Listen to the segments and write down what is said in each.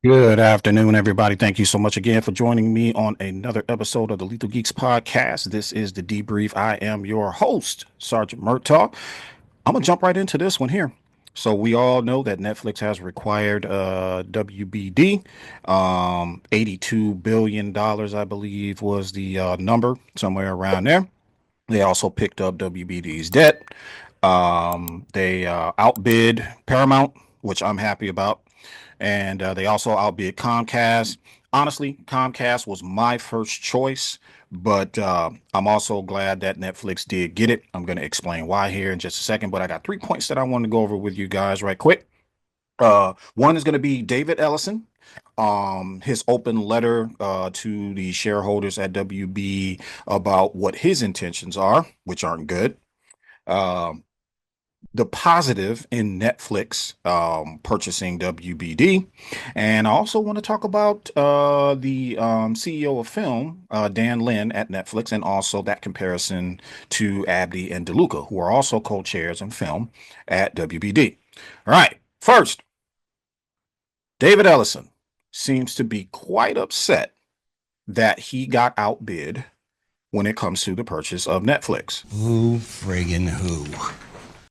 Good afternoon, everybody. Thank you so much again for joining me on another episode of the Lethal Geeks podcast. This is the debrief. I am your host, Sergeant Murtaugh. I'm gonna jump right into this one here. So we all know that Netflix has required WBD, $82 billion, I believe was the number, somewhere around there. They also picked up WBD's debt. They outbid Paramount, which I'm happy about, and they also outbid Comcast. Honestly, Comcast was my first choice, but I'm also glad that Netflix did get it. I'm going to explain why here in just a second, but I got 3 points that I want to go over with you guys right quick. One is going to be David Ellison. His open letter to the shareholders at WB about what his intentions are, which aren't good. Um, the positive in Netflix purchasing WBD. And I also want to talk about the CEO of film, Dan Lin at Netflix, and also that comparison to Abdi and DeLuca, who are also co-chairs in film at WBD. All right, first, David Ellison seems to be quite upset that he got outbid when it comes to the purchase of Netflix. Who friggin' who?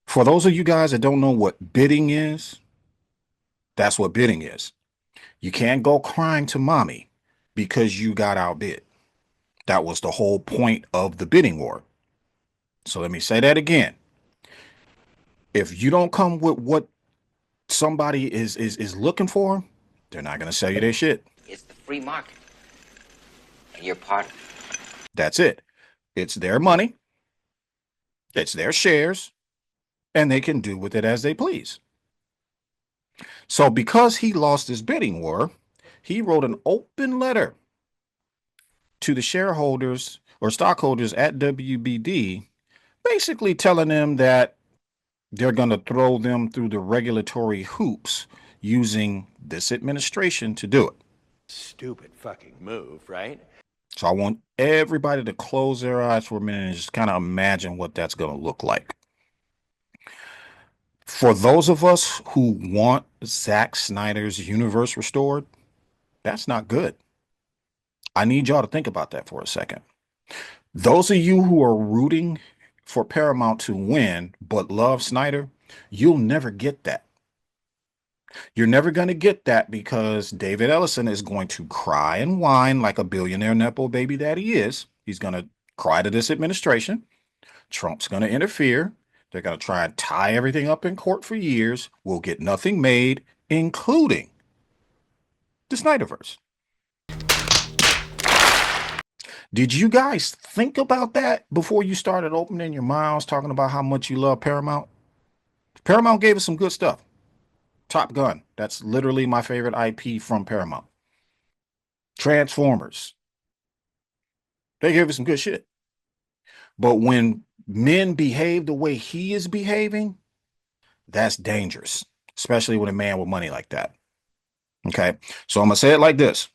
For those of you guys that don't know what bidding is, that's what bidding is. You can't go crying to mommy because you got outbid. That was the whole point of the bidding war. So let me say that again. If you don't come with what somebody is looking for, they're not going to sell you their shit. It's the free market, and you're part of it. That's it. It's their money, it's their shares, and they can do with it as they please. So because he lost his bidding war, he wrote an open letter to the shareholders or stockholders at WBD, basically telling them that they're going to throw them through the regulatory hoops using this administration to do it. Stupid fucking move, right? So I want everybody to close their eyes for a minute and just kind of imagine what that's going to look like. For those of us who want Zack Snyder's universe restored, that's not good. I need y'all to think about that for a second. Those of you who are rooting for Paramount to win but love Snyder, you'll never get that. You're never going to get that because David Ellison is going to cry and whine like a billionaire Nepo baby that he is. He's going to cry to this administration. Trump's going to interfere. They're going to try and tie everything up in court for years. We'll get nothing made, including the Snyderverse. Did you guys think about that before you started opening your mouths talking about how much you love Paramount? Paramount gave us some good stuff. Top Gun, that's literally my favorite IP from Paramount. Transformers, they gave us some good shit. But when men behave the way he is behaving, that's dangerous, especially with a man with money like that. Okay, so I'm going to say it like this.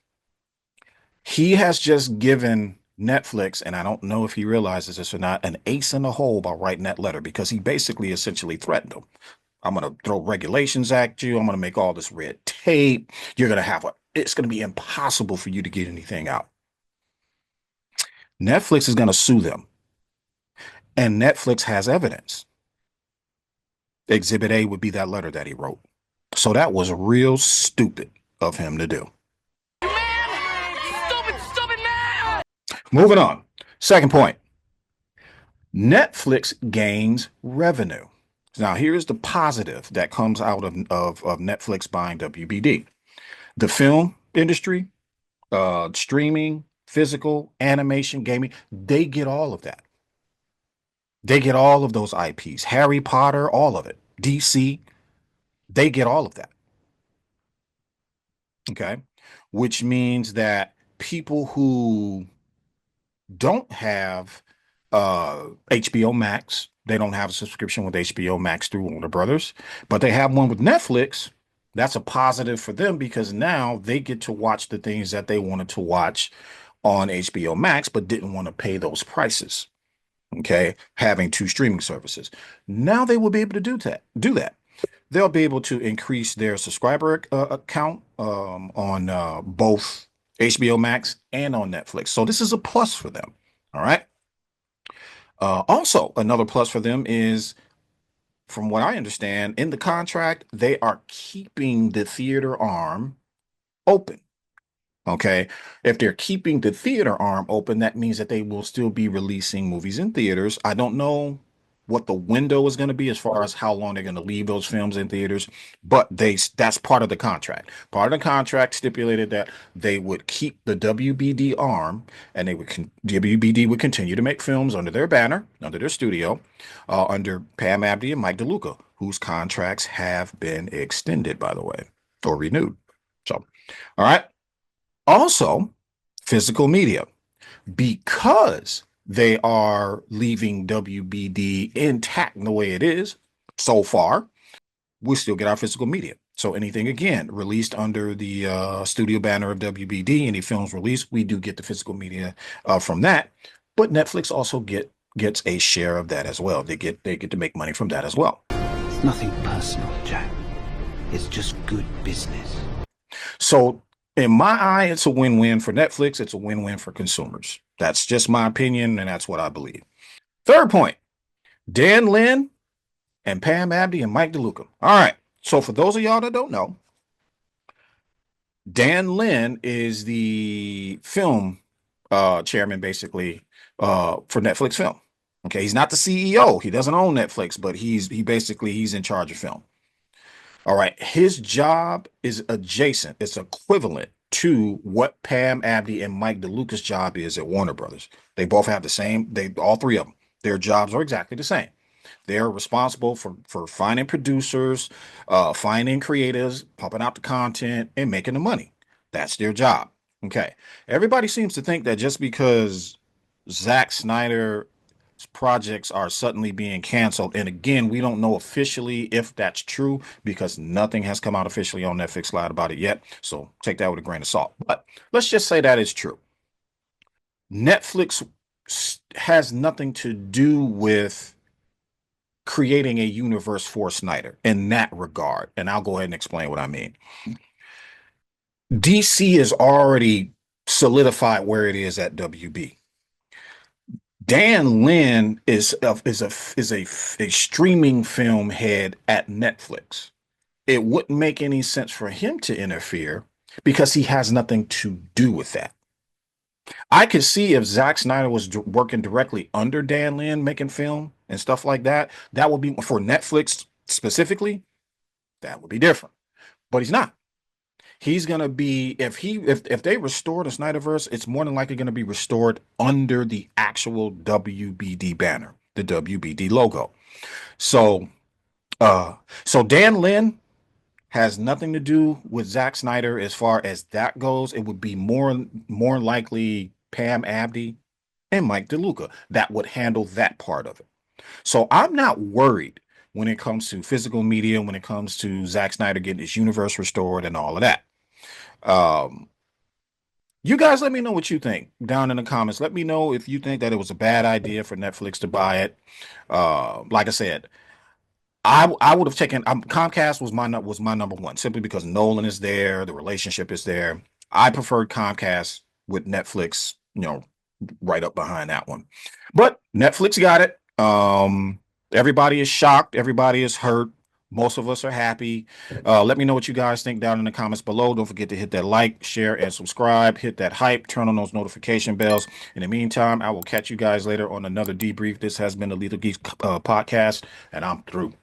He has just given Netflix, and I don't know if he realizes this or not, an ace in the hole by writing that letter because he basically essentially threatened them. I'm going to throw regulations at you. I'm going to make all this red tape. You're going to have it's going to be impossible for you to get anything out. Netflix is going to sue them. And Netflix has evidence. Exhibit A would be that letter that he wrote. So that was real stupid of him to do. Stupid man! Moving on. Second point. Netflix gains revenue. Now, here's the positive that comes out of Netflix buying WBD. The film industry, streaming, physical, animation, gaming, they get all of that. They get all of those IPs. Harry Potter, all of it. DC, they get all of that. Okay. Which means that people who don't have HBO Max, they don't have a subscription with HBO Max through Warner Brothers, but they have one with Netflix. That's a positive for them because now they get to watch the things that they wanted to watch on HBO Max, but didn't want to pay those prices. Okay, having two streaming services. Now they will be able to do that. they'll be able to increase their subscriber account on both HBO Max and on Netflix. So this is a plus for them. All right. Also, another plus for them is, from what I understand, in the contract, they are keeping the theater arm open. Okay. If they're keeping the theater arm open, that means that they will still be releasing movies in theaters. I don't know what the window is going to be as far as how long they're going to leave those films in theaters, but that's part of the contract. Part of the contract stipulated that they would keep the WBD arm, and WBD would continue to make films under their banner, under their studio, under Pam Abdy and Mike DeLuca, whose contracts have been extended, by the way, or renewed. So, all right. Also, physical media, because they are leaving WBD intact in the way it is so far, we still get our physical media. So anything, again, released under the studio banner of WBD, any films released, we do get the physical media from that. But Netflix also gets a share of that as well. They get to make money from that as well. It's nothing personal, Jack. It's just good business. So in my eye, it's a win-win for Netflix. It's a win-win for consumers. That's just my opinion, and that's what I believe. Third point, Dan Lin and Pam Abdy and Mike DeLuca. All right. So for those of y'all that don't know, Dan Lin is the film chairman, basically, for Netflix Film. Okay. He's not the CEO. He doesn't own Netflix, but he's in charge of film. All right. His job is adjacent. It's equivalent to what Pam Abdy and Mike DeLuca's job is at Warner Brothers. They both have the same, all three of them. Their jobs are exactly the same. They're responsible for finding producers, finding creators, pumping out the content, and making the money. That's their job. Okay. Everybody seems to think that just because Zack Snyder projects are suddenly being canceled. And again, we don't know officially if that's true because nothing has come out officially on Netflix Live about it yet. So take that with a grain of salt. But let's just say that is true. Netflix has nothing to do with creating a universe for Snyder in that regard. And I'll go ahead and explain what I mean. DC is already solidified where it is at WB. Dan Lin is a streaming film head at Netflix. It wouldn't make any sense for him to interfere because he has nothing to do with that. I could see if Zack Snyder was working directly under Dan Lin making film and stuff like that. That would be for Netflix specifically. That would be different, but he's not. He's gonna be if they restore the Snyderverse, it's more than likely gonna be restored under the actual WBD banner, the WBD logo. So so Dan Lin has nothing to do with Zack Snyder as far as that goes. It would be more likely Pam Abdy and Mike DeLuca that would handle that part of it. So I'm not worried when it comes to physical media, when it comes to Zack Snyder getting his universe restored and all of that. You guys let me know what you think down in the comments. Let me know if you think that it was a bad idea for Netflix to buy it. Like I said, I would have taken Comcast was my number one simply because Nolan is there, the relationship is there. I preferred Comcast with Netflix, right up behind that one. But Netflix got it. Everybody is shocked, everybody is hurt. Most of us are happy. Let me know what you guys think down in the comments below. Don't forget to hit that like, share, and subscribe. Hit that hype. Turn on those notification bells. In the meantime, I will catch you guys later on another debrief. This has been the Lethal Geeks podcast, and I'm through.